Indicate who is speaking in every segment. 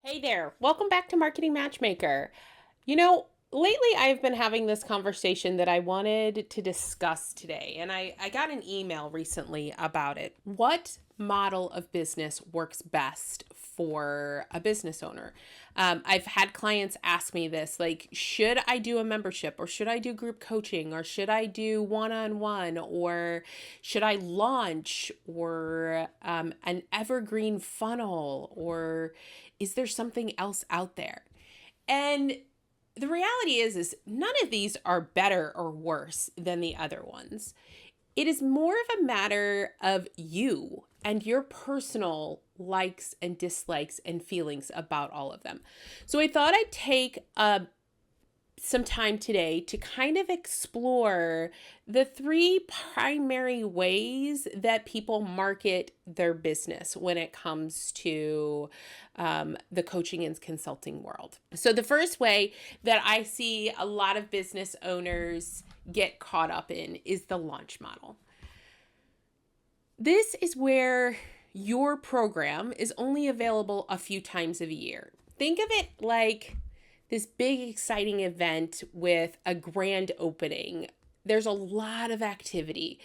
Speaker 1: Hey there, welcome back to Marketing Matchmaker. Lately I've been having this conversation that I wanted to discuss today, and I got an email recently about it. What model of business works best for a business owner? I've had clients ask me this, like, should I do a membership, or should I do group coaching, or should I do one-on-one, or should I launch, or an evergreen funnel, or is there something else out there? And the reality is none of these are better or worse than the other ones. It is more of a matter of you and your personal likes and dislikes and feelings about all of them. So I thought I'd take some time today to kind of explore the three primary ways that people market their business when it comes to the coaching and consulting world. So, the first way that I see a lot of business owners get caught up in is the launch model. This is where your program is only available a few times a year. Think of it like this big, exciting event with a grand opening. There's a lot of activity,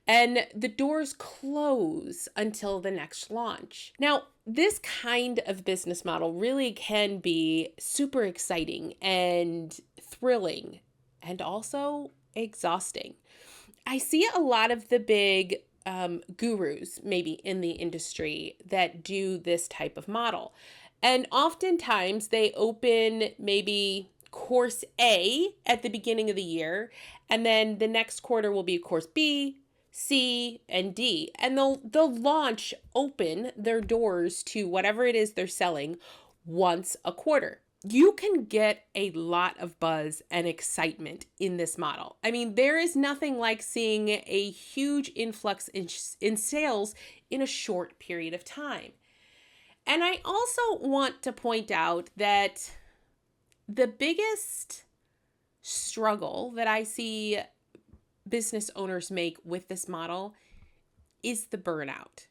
Speaker 1: and the doors close until the next launch. Now, this kind of business model really can be super exciting and thrilling and also exhausting. I see a lot of the big gurus, maybe in the industry, that do this type of model. And oftentimes they open maybe course A at the beginning of the year, and then the next quarter will be course B, C, and D. And they'll open their doors to whatever it is they're selling once a quarter. You can get a lot of buzz and excitement in this model. I mean, there is nothing like seeing a huge influx in sales in a short period of time. And I also want to point out that the biggest struggle that I see business owners make with this model is the burnout.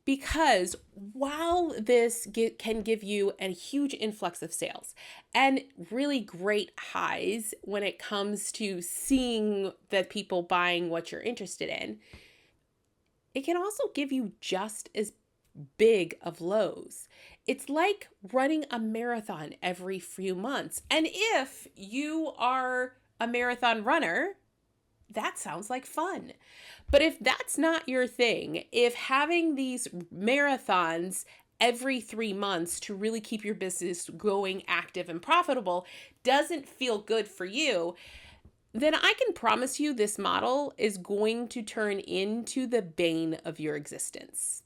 Speaker 1: Because while this can give you a huge influx of sales and really great highs when it comes to seeing that people buying what you're interested in, it can also give you just as big of lows. It's like running a marathon every few months. And if you are a marathon runner, that sounds like fun. But if that's not your thing, if having these marathons every 3 months to really keep your business going, active, and profitable doesn't feel good for you, then I can promise you this model is going to turn into the bane of your existence.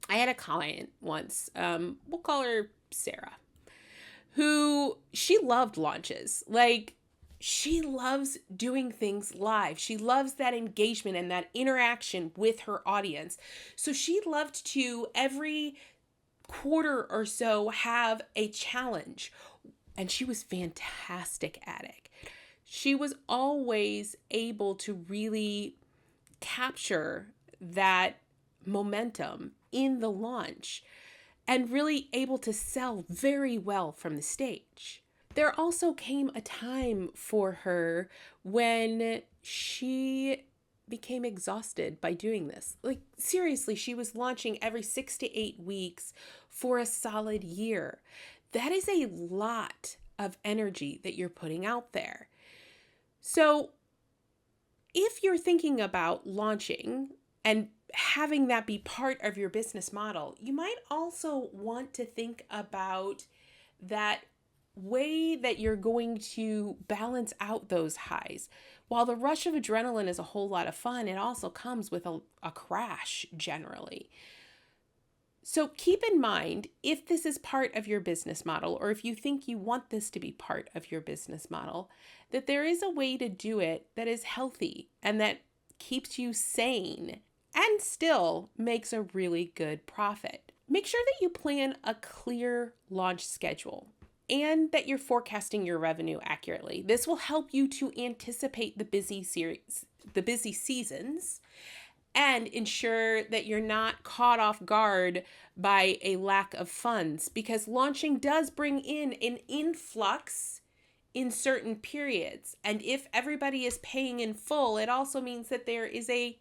Speaker 1: I had a client once, we'll call her Sarah, who she loved launches. Like, she loves doing things live. She loves that engagement and that interaction with her audience. So she loved to every quarter or so have a challenge, and she was fantastic at it. She was always able to really capture that momentum in the launch and really able to sell very well from the stage. There also came a time for her when she became exhausted by doing this. Like, seriously, she was launching every 6 to 8 weeks for a solid year. That is a lot of energy that you're putting out there. So, if you're thinking about launching and having that be part of your business model, you might also want to think about that way that you're going to balance out those highs. While the rush of adrenaline is a whole lot of fun, it also comes with a crash generally. So keep in mind, if this is part of your business model, or if you think you want this to be part of your business model, that there is a way to do it that is healthy and that keeps you sane and still makes a really good profit. Make sure that you plan a clear launch schedule and that you're forecasting your revenue accurately. This will help you to anticipate the busy seasons and ensure that you're not caught off guard by a lack of funds, because launching does bring in an influx in certain periods. And if everybody is paying in full, it also means that there is a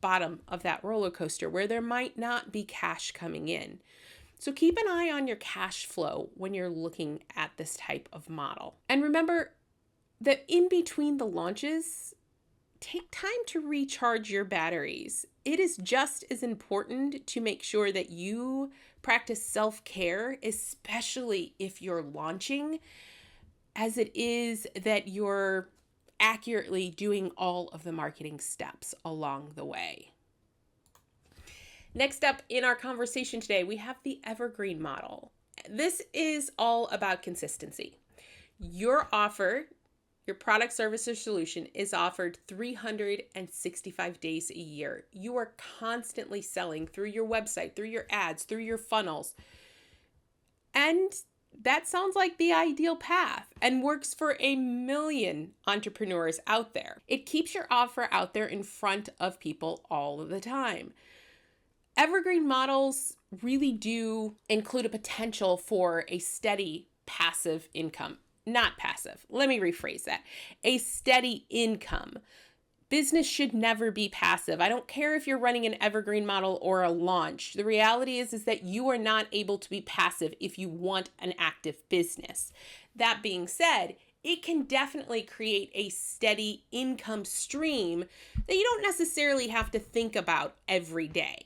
Speaker 1: bottom of that roller coaster where there might not be cash coming in. So keep an eye on your cash flow when you're looking at this type of model. And remember that in between the launches, take time to recharge your batteries. It is just as important to make sure that you practice self-care, especially if you're launching, as it is that you're accurately doing all of the marketing steps along the way. Next up in our conversation today, we have the evergreen model. This is all about consistency. Your offer, your product, service, or solution is offered 365 days a year. You are constantly selling through your website, through your ads, through your funnels. And that sounds like the ideal path and works for a million entrepreneurs out there. It keeps your offer out there in front of people all of the time. Evergreen models really do include a potential for a steady passive income. Not passive. Let me rephrase that. A steady income. Business should never be passive. I don't care if you're running an evergreen model or a launch. The reality is that you are not able to be passive if you want an active business. That being said, it can definitely create a steady income stream that you don't necessarily have to think about every day.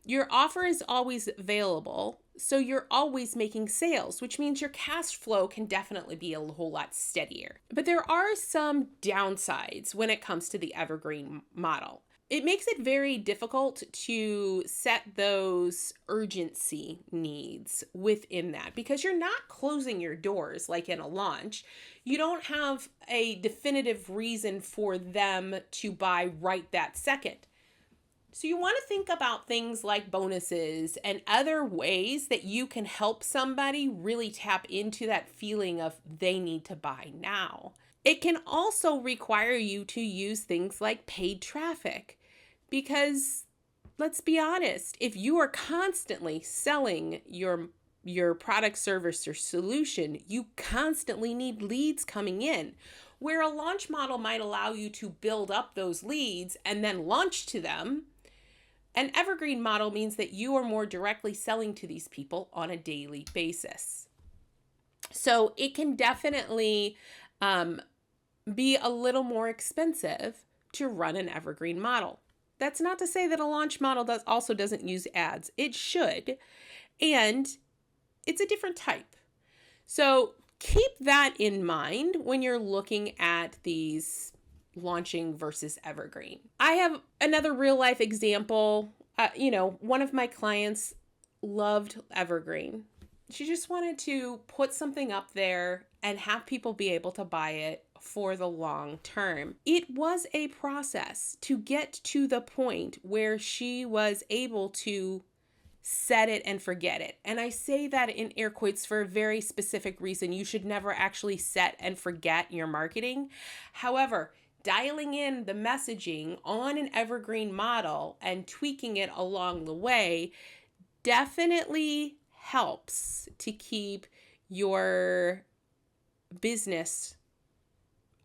Speaker 1: Your offer is always available, so you're always making sales, which means your cash flow can definitely be a whole lot steadier. But there are some downsides when it comes to the evergreen model. It makes it very difficult to set those urgency needs within that, because you're not closing your doors like in a launch. You don't have a definitive reason for them to buy right that second. So you want to think about things like bonuses and other ways that you can help somebody really tap into that feeling of they need to buy now. It can also require you to use things like paid traffic, because let's be honest, if you are constantly selling your product, service, or solution, you constantly need leads coming in. Where a launch model might allow you to build up those leads and then launch to them, an evergreen model means that you are more directly selling to these people on a daily basis. So it can definitely be a little more expensive to run an evergreen model. That's not to say that a launch model also doesn't use ads. It should, and it's a different type. So keep that in mind when you're looking at these launching versus evergreen. I have another real life example. One of my clients loved evergreen. She just wanted to put something up there and have people be able to buy it for the long term. It was a process to get to the point where she was able to set it and forget it. And I say that in air quotes for a very specific reason. You should never actually set and forget your marketing. However, dialing in the messaging on an evergreen model and tweaking it along the way definitely helps to keep your business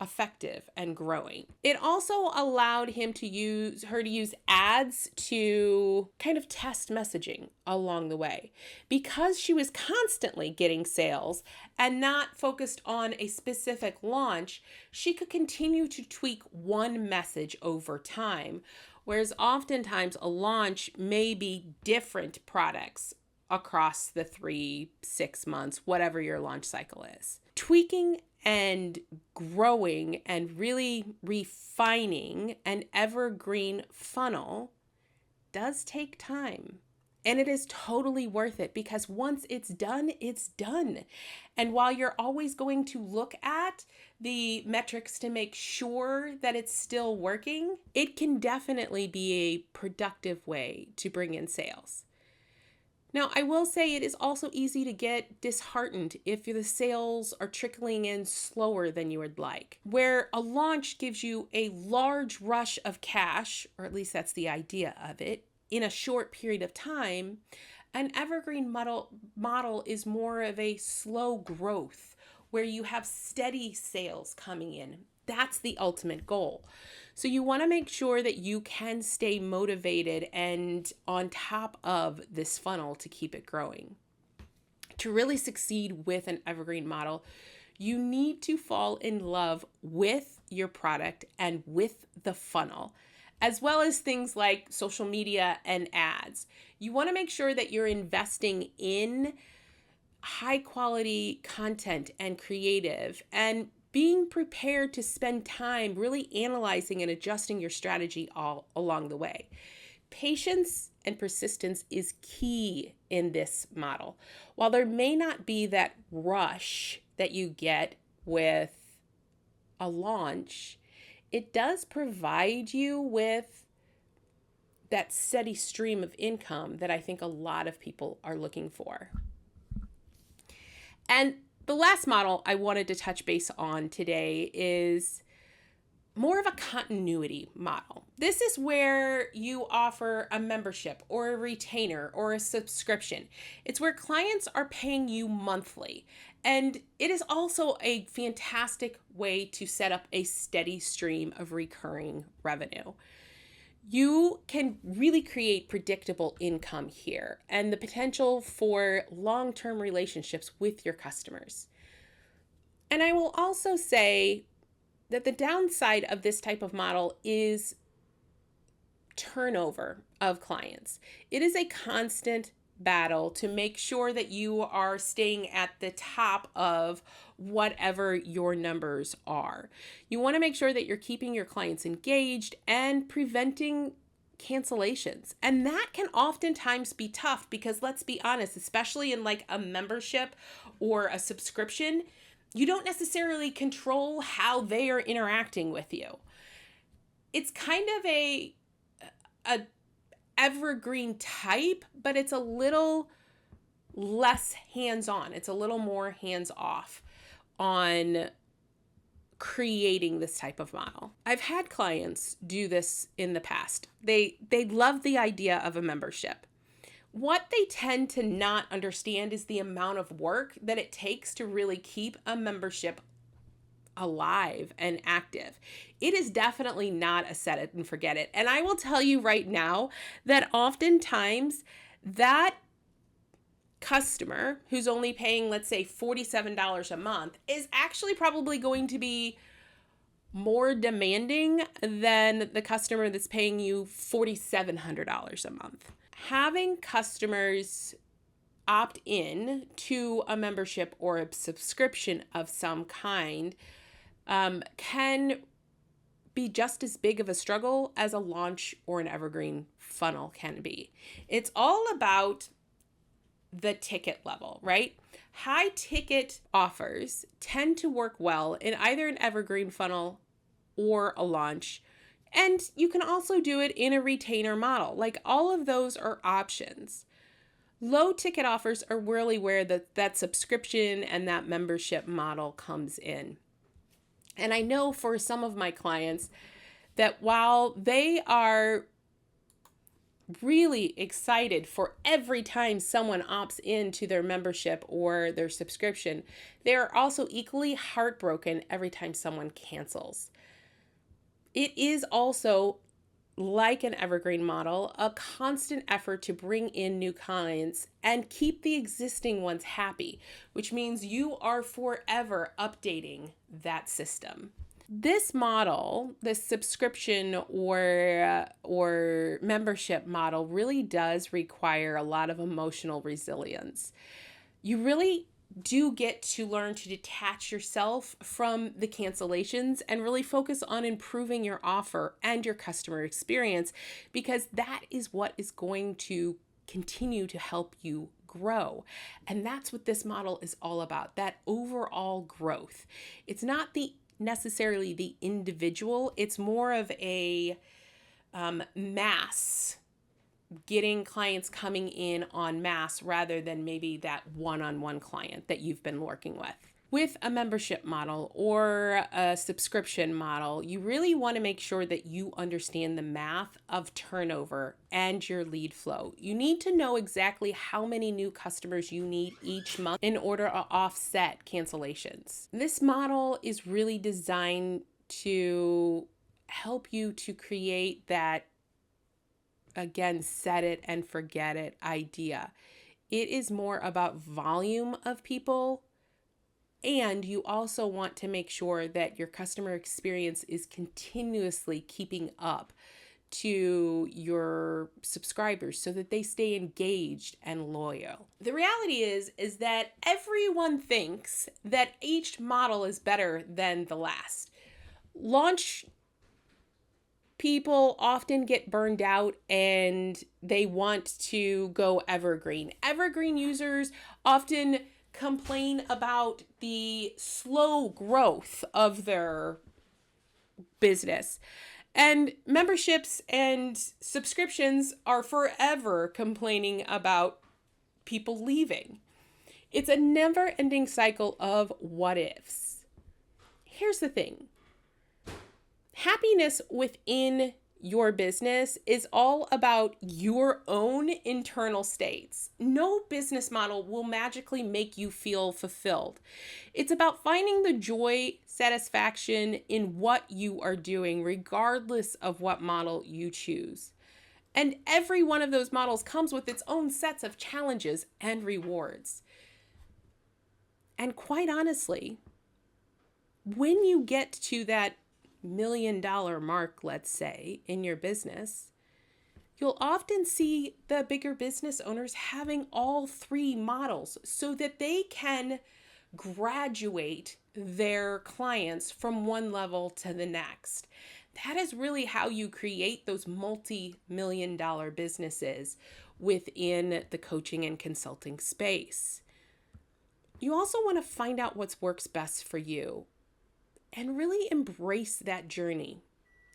Speaker 1: effective and growing. It also allowed her to use ads to kind of test messaging along the way. Because she was constantly getting sales and not focused on a specific launch, she could continue to tweak one message over time, whereas oftentimes a launch may be different products across the 3-6 months, whatever your launch cycle is. Tweaking and growing and really refining an evergreen funnel does take time. And it is totally worth it, because once it's done, it's done. And while you're always going to look at the metrics to make sure that it's still working, it can definitely be a productive way to bring in sales. Now, I will say it is also easy to get disheartened if the sales are trickling in slower than you would like. Where a launch gives you a large rush of cash, or at least that's the idea of it, in a short period of time, an evergreen model is more of a slow growth where you have steady sales coming in. That's the ultimate goal. So you want to make sure that you can stay motivated and on top of this funnel to keep it growing. To really succeed with an evergreen model, you need to fall in love with your product and with the funnel, as well as things like social media and ads. You want to make sure that you're investing in high quality content and creative, and being prepared to spend time really analyzing and adjusting your strategy all along the way. Patience and persistence is key in this model. While there may not be that rush that you get with a launch, it does provide you with that steady stream of income that I think a lot of people are looking for. And the last model I wanted to touch base on today is more of a continuity model. This is where you offer a membership or a retainer or a subscription. It's where clients are paying you monthly. And it is also a fantastic way to set up a steady stream of recurring revenue. You can really create predictable income here and the potential for long-term relationships with your customers. And I will also say that the downside of this type of model is turnover of clients. It is a constant battle to make sure that you are staying at the top of whatever your numbers are. You want to make sure that you're keeping your clients engaged and preventing cancellations. And that can oftentimes be tough because, let's be honest, especially in like a membership or a subscription, you don't necessarily control how they are interacting with you. It's kind of a evergreen type, but it's a little less hands-on. It's a little more hands-off on creating this type of model. I've had clients do this in the past. They love the idea of a membership. What they tend to not understand is the amount of work that it takes to really keep a membership alive and active. It is definitely not a set it and forget it. And I will tell you right now that oftentimes that customer who's only paying, let's say, $47 a month is actually probably going to be more demanding than the customer that's paying you $4,700 a month. Having customers opt in to a membership or a subscription of some kind can be just as big of a struggle as a launch or an evergreen funnel can be. It's all about the ticket level, right? High ticket offers tend to work well in either an evergreen funnel or a launch. And you can also do it in a retainer model. Like, all of those are options. Low ticket offers are really where that subscription and that membership model comes in. And I know for some of my clients that while they are really excited for every time someone opts into their membership or their subscription, they are also equally heartbroken every time someone cancels. It is also, like an evergreen model, a constant effort to bring in new clients and keep the existing ones happy, which means you are forever updating that system. This model, this subscription or membership model, really does require a lot of emotional resilience. You really do get to learn to detach yourself from the cancellations and really focus on improving your offer and your customer experience, because that is what is going to continue to help you grow. And that's what this model is all about, that overall growth. It's not necessarily the individual, it's more of a mass getting clients coming in en masse rather than maybe that one-on-one client that you've been working with. With a membership model or a subscription model, you really want to make sure that you understand the math of turnover and your lead flow. You need to know exactly how many new customers you need each month in order to offset cancellations. This model is really designed to help you to create that, again, set it and forget it idea. It is more about volume of people. And you also want to make sure that your customer experience is continuously keeping up to your subscribers so that they stay engaged and loyal. The reality is that everyone thinks that each model is better than the last. Launch people often get burned out and they want to go evergreen. Evergreen users often complain about the slow growth of their business. And memberships and subscriptions are forever complaining about people leaving. It's a never-ending cycle of what ifs. Here's the thing. Happiness within your business is all about your own internal states. No business model will magically make you feel fulfilled. It's about finding the joy, satisfaction in what you are doing, regardless of what model you choose. And every one of those models comes with its own sets of challenges and rewards. And quite honestly, when you get to that $1 million mark, let's say, in your business, you'll often see the bigger business owners having all three models so that they can graduate their clients from one level to the next. That is really how you create those multi-million-dollar businesses within the coaching and consulting space. You also want to find out what works best for you and really embrace that journey,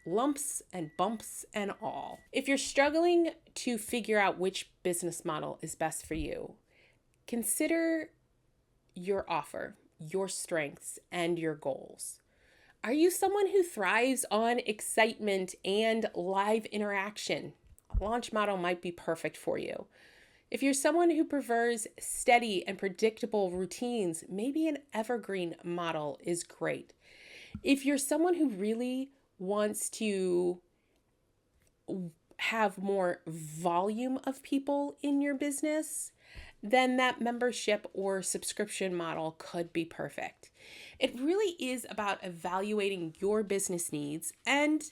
Speaker 1: lumps and bumps and all. If you're struggling to figure out which business model is best for you, consider your offer, your strengths, and your goals. Are you someone who thrives on excitement and live interaction? A launch model might be perfect for you. If you're someone who prefers steady and predictable routines, maybe an evergreen model is great. If you're someone who really wants to have more volume of people in your business, then that membership or subscription model could be perfect. It really is about evaluating your business needs and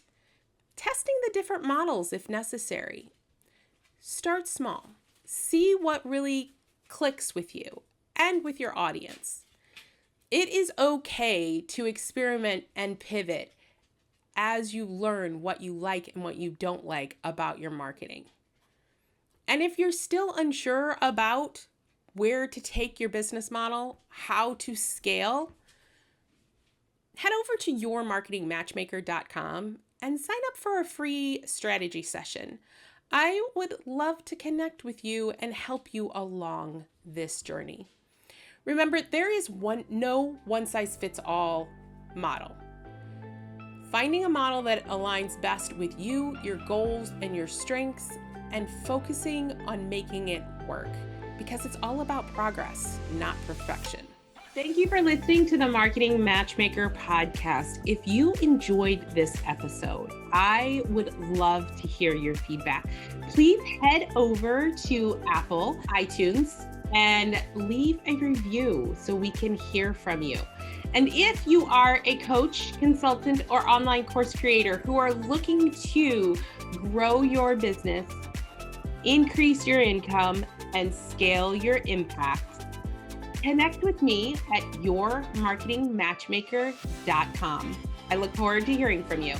Speaker 1: testing the different models if necessary. Start small. See what really clicks with you and with your audience. It is okay to experiment and pivot as you learn what you like and what you don't like about your marketing. And if you're still unsure about where to take your business model, how to scale, head over to yourmarketingmatchmaker.com and sign up for a free strategy session. I would love to connect with you and help you along this journey. Remember, there is no one-size-fits-all model. Finding a model that aligns best with you, your goals, and your strengths, and focusing on making it work, because it's all about progress, not perfection. Thank you for listening to the Marketing Matchmaker podcast. If you enjoyed this episode, I would love to hear your feedback. Please head over to Apple, iTunes, and leave a review so we can hear from you. And if you are a coach, consultant, or online course creator who are looking to grow your business, increase your income, and scale your impact, connect with me at yourmarketingmatchmaker.com. I look forward to hearing from you.